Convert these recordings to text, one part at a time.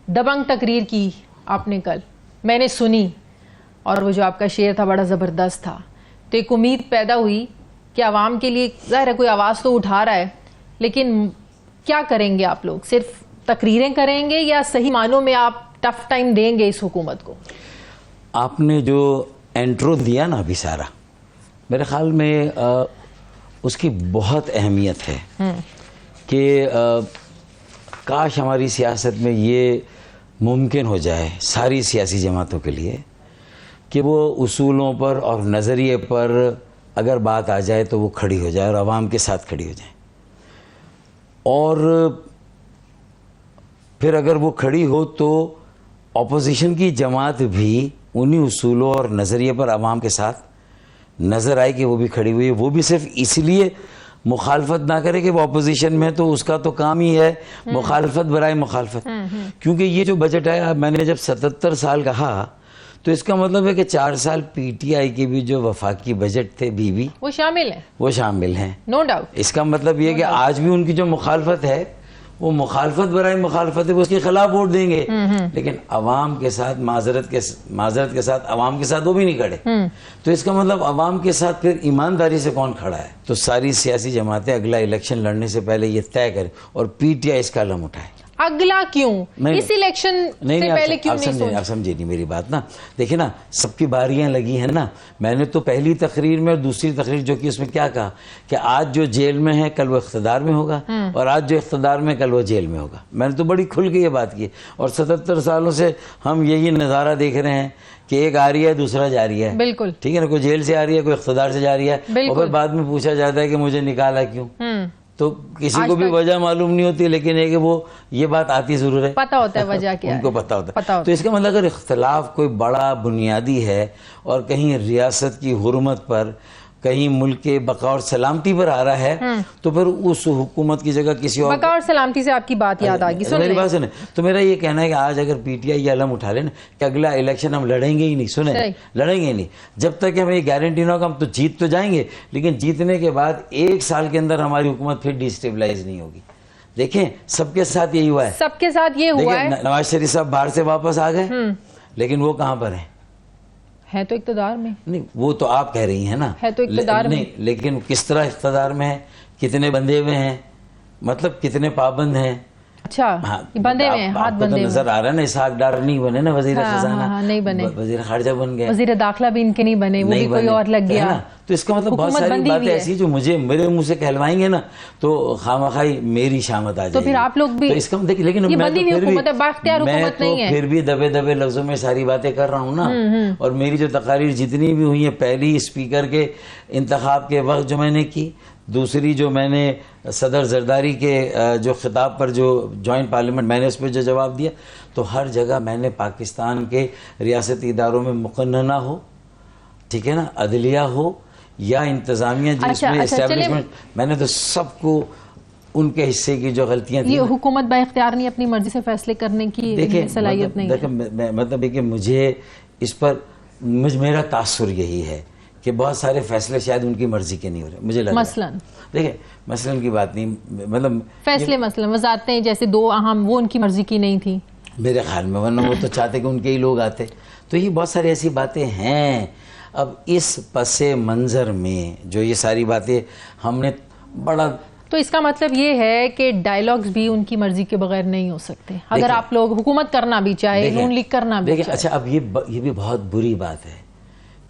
दबंग तकरीर की आपने कल, मैंने सुनी, और वो जो आपका शेर था बड़ा ज़बरदस्त था। तो एक उम्मीद पैदा हुई कि आवाम के लिए ज़ाहिर है कोई आवाज़ तो उठा रहा है, लेकिन क्या करेंगे आप लोग? सिर्फ तकरीरें करेंगे या सही मानों में आप टफ टाइम देंगे इस हुकूमत को? आपने जो इंट्रो दिया ना अभी सारा, मेरे ख्याल में उसकी बहुत अहमियत है कि काश हमारी सियासत में ये मुमकिन हो जाए सारी सियासी जमातों के लिए कि वो उसूलों पर और नज़रिए पर अगर बात आ जाए तो वो खड़ी हो जाए और आवाम के साथ खड़ी हो जाए, और फिर अगर वो खड़ी हो तो ऑपोजिशन की जमात भी उन्हीं उसूलों और नज़रिए पर आवाम के साथ नज़र आए कि वो भी खड़ी हुई है। वो भी सिर्फ इसलिए मुखालफत ना करे कि वो अपोजिशन में, तो उसका तो काम ही है मुखालफत बराए मुखालफत। क्योंकि ये जो बजट है, मैंने जब 77 साल कहा तो इसका मतलब है कि 4 साल पीटीआई के भी जो वफाकी बजट थे बीबी वो शामिल है, वो शामिल हैं, नो डाउट। इसका मतलब ये कि आज भी उनकी जो मुखालफत है वो मुखालफत बराए मुखालफत है, वो उसके खिलाफ वोट देंगे, लेकिन अवाम के साथ माजरत के साथ अवाम के साथ वो भी नहीं खड़े। तो इसका मतलब अवाम के साथ फिर ईमानदारी से कौन खड़ा है? तो सारी सियासी जमातें अगला इलेक्शन लड़ने से पहले ये तय करें और पीटीआई इसका कलम उठाए। अगला क्यों? इस इलेक्शन से पहले क्यों नहीं सोचा? आप समझे नहीं मेरी बात ना। देखिए ना, सबकी बारियां लगी हैं ना। मैंने तो पहली तकरीर में और दूसरी तकरीर जो कि उसमें क्या कहा कि आज जो जेल में है कल वो इख्तिदार में होगा, और आज जो इख्तिदार में कल वो जेल में होगा। मैंने तो बड़ी खुल के ये बात की, और 77 सालों से हम यही नज़ारा देख रहे हैं कि एक आ रही है दूसरा जा रही है। बिल्कुल ठीक है ना, कोई जेल से आ रही है, कोई इख्तिदार से जा रही है, और फिर बाद में पूछा जाता है कि मुझे निकाला क्यों। तो किसी को भी वजह मालूम नहीं होती, लेकिन है कि वो ये बात आती जरूर है, पता होता है वजह क्या उनको पता होता है। तो इसका मतलब अगर इख्तिलाफ कोई बड़ा बुनियादी है और कहीं रियासत की हुर्मत पर, कहीं मुल्क के बका और सलामती पर आ रहा है, तो फिर उस हुकूमत की जगह किसी और बका और सलामती से आपकी बात याद आ गई। मेरी बात सुने, तो मेरा ये कहना है कि आज अगर पीटीआई ये अलम उठा ले ना कि अगला इलेक्शन हम लड़ेंगे ही नहीं, सुने लड़ेंगे ही नहीं, जब तक हमें ये गारंटी ना हो, हम तो जीत तो जाएंगे, लेकिन जीतने के बाद 1 साल के अंदर हमारी हुकूमत फिर डिस्टेबलाइज नहीं होगी। देखें सबके साथ यही हुआ है, सबके साथ ये हुआ है। नवाज शरीफ साहब बाहर से वापस आ गए, लेकिन वो कहाँ पर है तो इक़्तिदार में। नहीं, वो तो आप कह रही हैं ना, है तो इक़्तिदार में, लेकिन किस तरह इक़्तिदार में है, कितने बंधे हुए हैं, मतलब कितने पाबंद हैं। अच्छा, हाँ, बंधे हुए हैं, हाथ बंधे नजर आ रहा है ना। इसहाक डार नहीं बने ना वजीर खजाना, नहीं बने, वजीर खारजा बन गए, वजीर दाखिला भी इनके नहीं बने, वो भी कोई और लग गया। तो इसका मतलब बहुत सारी बातें ऐसी जो मुझे मेरे मुंह से कहलवाएंगे ना तो खामखाई मेरी शामत आ जाएगी। तो फिर आप लोग भी, तो इसका देखिए, लेकिन मैं तो फिर भी दबे दबे लफ्जों में सारी बातें कर रहा हूँ ना। और मेरी जो तकारीर जितनी भी हुई है, पहली स्पीकर के इंतखाब के वक्त जो मैंने की, दूसरी जो मैंने सदर जरदारी के जो खिताब पर जो जॉइंट पार्लियामेंट मैंने उस पर जो जवाब दिया, तो हर जगह मैंने पाकिस्तान के रियासती इदारों में मुकन्नना हो, ठीक है ना, अदलिया हो या इंतजामिया जिसमें एस्टेब्लिशमेंट, मैंने तो सबको उनके हिस्से की जो गलतियां थी। ये हुकूमत बाइख्तियार नहीं अपनी मर्जी से फैसले करने की सलाहियत नहीं है। मतलब है कि मुझे इस पर मेरा तासुर यही है कि बहुत सारे फैसले शायद उनकी मर्जी के नहीं हो रहे, मुझे लगता है। मसलन देखिए, मसलन की बात नहीं, मतलब फैसले मसलन वजारतें जैसे 2 अहम, वो उनकी मर्जी की नहीं थी मेरे ख्याल में, वरना वो तो चाहते कि उनके ही लोग आते। तो ये बहुत सारी ऐसी बातें हैं। अब इस पसे मंजर में जो ये सारी बातें हमने बड़ा, तो इसका मतलब ये है कि डायलॉग्स भी उनकी मर्जी के बगैर नहीं हो सकते। अगर आप लोग हुकूमत करना भी चाहे, नून लीग करना भी चाहे। अच्छा, अब ये भी बहुत बुरी बात है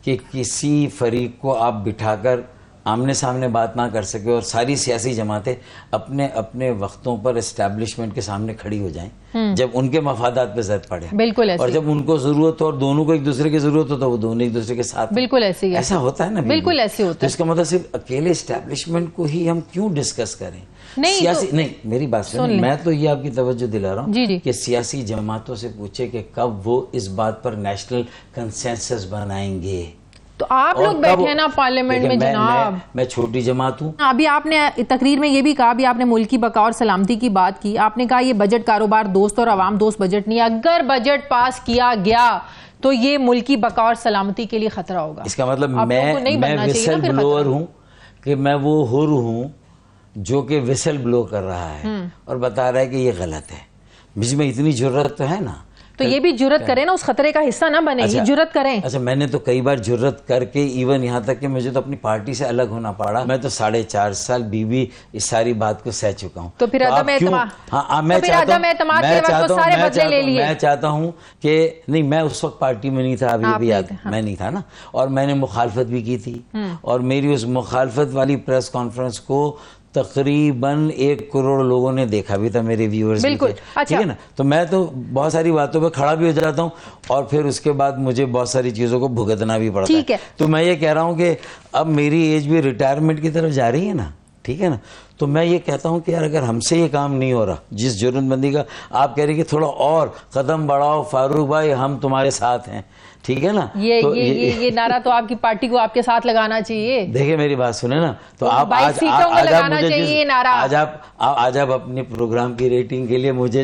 कि किसी फरीक को आप बिठाकर आमने सामने बात ना कर सके और सारी सियासी जमातें अपने अपने वक्तों पर एस्टैब्लिशमेंट के सामने खड़ी हो जाएं जब उनके मफादात पे जद पड़े। बिल्कुल ऐसे। और जब उनको जरूरत हो और दोनों को एक दूसरे की जरूरत हो तो वो दोनों एक दूसरे के साथ। बिल्कुल ऐसे ही ऐसा होता है ना, बिल्कुल ऐसे होता है। तो इसका मतलब सिर्फ अकेले एस्टैब्लिशमेंट को ही हम क्यों डिस्कस करें? नहीं, सियासी नहीं, मेरी बात सुनिए, मैं तो ये आपकी तवज्जो दिला रहा हूँ कि सियासी जमातों से पूछे कि कब वो इस बात पर नेशनल कंसेंसस बनाएंगे। तो आप लोग बैठे ना पार्लियामेंट में जनाब। मैं छोटी जमात हूँ। अभी आपने तकरीर में ये भी कहा, अभी आपने मुल्क की बका और सलामती की बात की, आपने कहा ये बजट कारोबार दोस्त और आवाम दोस्त बजट नहीं है। अगर बजट पास किया गया तो ये मुल्क की बका और सलामती के लिए खतरा होगा। इसका मतलब मैं विसल ब्लोअर हूँ कि मैं वो हुर हूँ जो कि विसल ब्लो कर रहा है और बता रहा है कि ये गलत है। मुझ में इतनी जरूरत तो है ना। तो ये भी जुर्रत करें ना, उस खतरे का हिस्सा ना बने। ये जुर्रत करें। अच्छा, मैंने तो कई बार जुर्रत करके इवन यहाँ तक कि मुझे तो अपनी पार्टी से अलग होना पड़ा। मैं तो 4.5 साल बीवी इस सारी बात को सह चुका हूँ। तो फिर अदम एतमाद, हाँ, मैं चाहता हूँ कि नहीं, मैं उस वक्त पार्टी में नहीं था, अभी भी याद, मैं नहीं था ना, और मैंने मुखालफत भी की थी। और मेरी उस मुखालफत वाली प्रेस कॉन्फ्रेंस को तकरीबन 1 करोड़ लोगों ने देखा भी था, मेरे व्यूअर्स। बिल्कुल, अच्छा। ठीक है ना। तो मैं तो बहुत सारी बातों पे खड़ा भी हो जाता हूँ और फिर उसके बाद मुझे बहुत सारी चीज़ों को भुगतना भी पड़ता है। तो मैं ये कह रहा हूँ कि अब मेरी एज भी रिटायरमेंट की तरफ जा रही है ना, ठीक है ना। तो मैं ये कहता हूँ कि यार अगर हमसे ये काम नहीं हो रहा, जिस जरूरतमंदी का आप कह रहे हैं कि थोड़ा और कदम बढ़ाओ फारूक भाई, हम तुम्हारे साथ हैं, ठीक है ना। तो ये नारा तो आपकी पार्टी को आपके साथ लगाना चाहिए। देखिए मेरी बात सुने ना, तो आप आज आप अपने प्रोग्राम की रेटिंग के लिए मुझे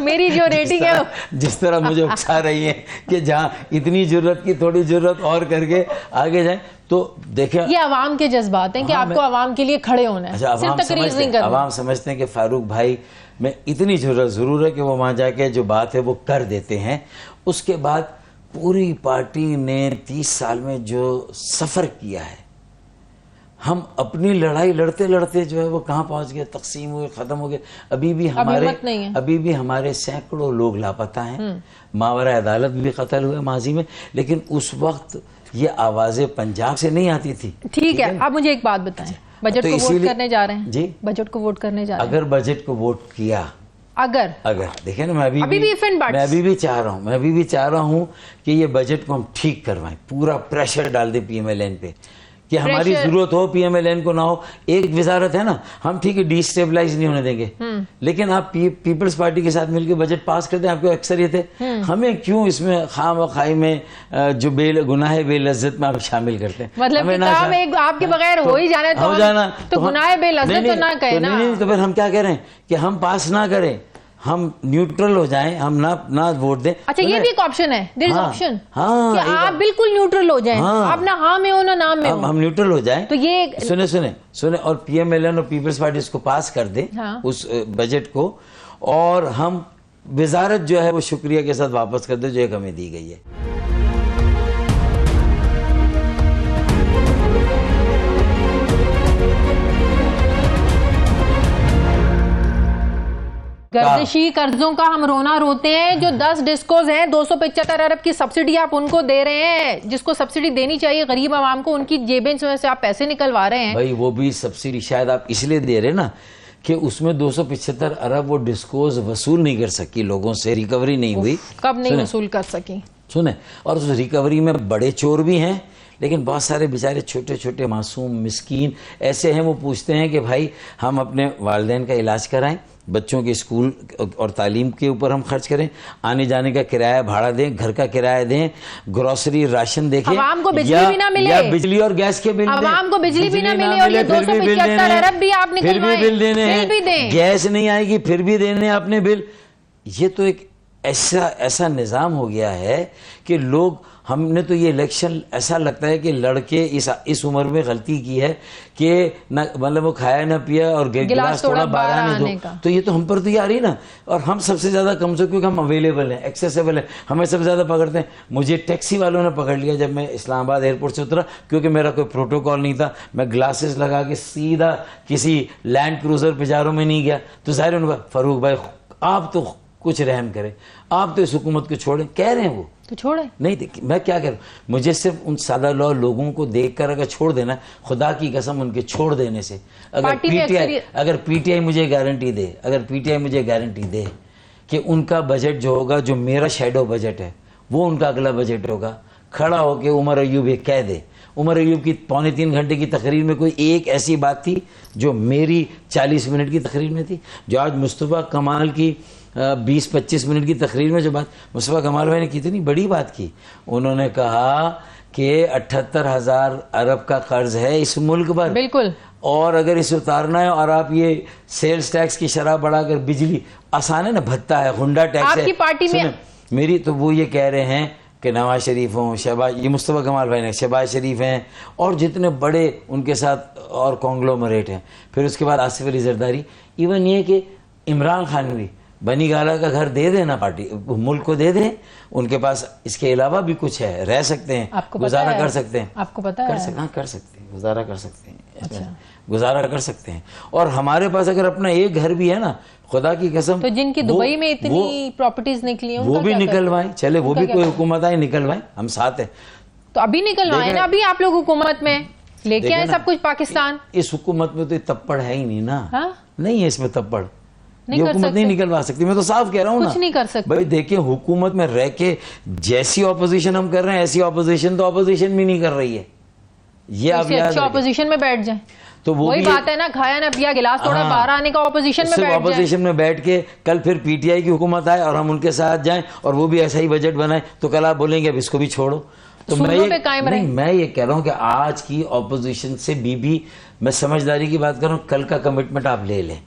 मेरी जो रेटिंग है जिस तरह मुझे उकसा रही है कि जहाँ इतनी जरूरत की थोड़ी जरूरत और करके आगे जाए, तो देखिए ये आवाम के जज्बात हैं कि आपको आवाम के लिए खड़े होना है। अच्छा, आवाम समझते हैं कि फारूक भाई में इतनी जरूरत जरूर है कि वो वहां जाके जो बात है वो कर देते हैं। उसके बाद पूरी पार्टी ने 30 साल में जो सफर किया है, हम अपनी लड़ाई लड़ते लड़ते जो है वो कहाँ पहुंच गए, तकसीम हुए, खत्म हो गए। अभी भी हमारे सैकड़ों लोग लापता हैं, मावरा अदालत भी कत्ल हुए माजी में, लेकिन उस वक्त ये आवाजें पंजाब से नहीं आती थी। ठीक है, अब मुझे एक बात बताएं, बजट को वोट करने जा रहे हैं जी, बजट को वोट करने जा रहे हैं। अगर बजट को वोट किया, अगर देखिए ना, मैं अभी भी चाह रहा हूँ कि ये बजट को हम ठीक करवाएं, पूरा प्रेशर डाल दें पीएमएलएन पे कि हमारी जरूरत हो, पीएमएलएन को ना हो। एक वजारत है ना, हम ठीक है डिस्टेबलाइज नहीं होने देंगे, लेकिन आप पीपल्स पार्टी के साथ मिलकर बजट पास कर दें, आपको अक्सरियत है। हमें क्यों इसमें खाम खाई में जो बेगुनाह बेलज्जत में आप शामिल करते हैं? मतलब काम एक आपके बगैर हो ही जाना, तो गुनाह बेलज्जत तो ना कहें ना। तो फिर हम क्या कह रहे हैं कि हम पास ना करें, हम न्यूट्रल हो जाएं, हम ना वोट दें। अच्छा, ये भी एक ऑप्शन है, देयर इज ऑप्शन। हाँ, कि आप बिल्कुल न्यूट्रल हो जाएं, आप ना हाँ में हो ना नाम में हो, हम न्यूट्रल हो जाएं। तो ये सुने और पीएमएलएन और पीपल्स पार्टी इसको पास कर दे, उस बजट को, और हम वजारत जो है वो शुक्रिया के साथ वापस कर दे जो एक हमें दी गई है। गर्दिशी कर्जों का हम रोना रोते हैं। जो 10 डिस्कोज हैं, 275 अरब की सब्सिडी आप उनको दे रहे हैं, जिसको सब्सिडी देनी चाहिए गरीब आवाम को, उनकी जेबें से आप पैसे निकलवा रहे हैं। भाई वो भी सब्सिडी शायद आप इसलिए दे रहे ना कि उसमें 275 अरब वो डिस्कोज वसूल नहीं कर सकी, लोगों से रिकवरी नहीं हुई। कब नहीं वसूल कर सकी? सुने, और उस रिकवरी में बड़े चोर भी हैं, लेकिन बहुत सारे बेचारे छोटे छोटे मासूम मिस्कीन ऐसे हैं, वो पूछते हैं कि भाई हम अपने वालिदैन का इलाज कराएं, बच्चों के स्कूल और तालीम के ऊपर हम खर्च करें, आने जाने का किराया भाड़ा दें, घर का किराया दें, ग्रोसरी राशन देखें, आवाम को बिजली भी ना मिले, या बिजली और गैस के बिल, आवाम को बिजली भी ना मिले, और ये 275 अरब भी आप फिर भी बिल देने हैं, गैस नहीं आएगी फिर भी देने आपने बिल। ये तो एक ऐसा निज़ाम हो गया है कि लोग, हमने तो ये इलेक्शन ऐसा लगता है कि लड़के इस उम्र में गलती की है कि ना, मतलब वो खाया ना पिया और गिलास थोड़ा बाहर आने दो, तो ये तो हम पर तो ये आ रही ना। और हम सबसे ज्यादा कमजोर, क्योंकि हम अवेलेबल हैं, एक्सेसिबल है, हमें सबसे ज्यादा पकड़ते हैं। मुझे टैक्सी वालों ने पकड़ लिया जब मैं इस्लामाबाद एयरपोर्ट से उतरा, क्योंकि मेरा कोई प्रोटोकॉल नहीं था, मैं ग्लासेस लगा के सीधा किसी लैंड क्रूजर पिजारों में नहीं गया। तो जाहिर उनका, फारूक भाई आप तो कुछ रहम करें, आप तो इस हुकूमत को छोड़ें, कह रहे हैं वो तो छोड़े नहीं। देखिए मैं क्या करूं, मुझे सिर्फ उन सादा लोगों को देखकर अगर छोड़ देना, खुदा की कसम उनके छोड़ देने से, अगर पीटीआई मुझे गारंटी दे कि उनका बजट जो होगा, जो मेरा शैडो बजट है, वो उनका अगला बजट होगा, खड़ा होकर उमर अयूब ये कह दे, उमर अयूब की 2.25 घंटे की तकरीर में कोई एक ऐसी बात थी जो मेरी 40 मिनट की तकरीर में थी, जो आज मुस्तफ़ा कमाल की 20-25 मिनट की तकरीर में जो बात मुस्तफ़ा कमाल भाई ने कितनी बड़ी बात की। उन्होंने कहा कि 78,000 अरब का कर्ज है इस मुल्क पर, बिल्कुल, और अगर इसे उतारना है, और आप ये सेल्स टैक्स की शरह बढ़ाकर, बिजली आसान है ना, भत्ता है, हुंडा टैक्स है। आपकी पार्टी में मेरी तो वो ये कह रहे हैं कि नवाज शरीफ हों, शहबाज, ये मुस्तफ़ा कमाल भाई ने, शहबाज शरीफ हैं, और जितने बड़े उनके साथ और कॉन्ग्लोमरेट हैं, फिर उसके बाद आसिफ अली जरदारी, इवन ये कि इमरान खान भी बनी गाला का घर दे देना, पार्टी मुल्क को दे दे, उनके पास इसके अलावा भी कुछ है, रह सकते हैं, आपको गुजारा कर सकते हैं। आपको पता है? कर सकते हैं, गुजारा कर सकते हैं। अच्छा, गुजारा कर सकते हैं। और हमारे पास अगर अपना एक घर भी है ना, खुदा की कसम, तो जिनकी दुबई में इतनी प्रॉपर्टीज निकली हैं, वो भी निकलवाएं, चले वो भी कोई हुकूमत आए निकलवाए, हम साथ हैं। तो अभी निकलवाए ना, अभी आप लोग हुकूमत में लेके आए सब कुछ पाकिस्तान। इस हुकूमत में तो ये तप्पड़ है ही नहीं ना। हाँ? नहीं है इसमें तप्पड़, नहीं ये कर हुकूमत सकते। नहीं निकलवा सकती। मैं तो साफ कह रहा हूँ ना, कुछ नहीं कर सकते भाई। देखिए, हुकूमत में रह के जैसी ऑपोजिशन हम कर रहे हैं, ऐसी ऑपोजिशन तो ऑपोजिशन भी नहीं कर रही है। ये आप याद अच्छी ऑपोजिशन में बैठ जाए तो वो वही भी बात है ना, खाया ना पिया गिलास थोड़ा हाँ, बाहर आने का, ऑपोजिशन में बैठ जाए। ऑपोजिशन में बैठ के कल फिर पीटीआई की हुकूमत आए और हम उनके साथ जाएं और वो भी ऐसा ही बजट बनाए, तो कल आप बोलेंगे अब इसको भी छोड़ो। तो मैं ये कह रहा हूँ कि आज की ऑपोजिशन से भी मैं समझदारी की बात कर रहा हूँ, कल का कमिटमेंट आप ले लें।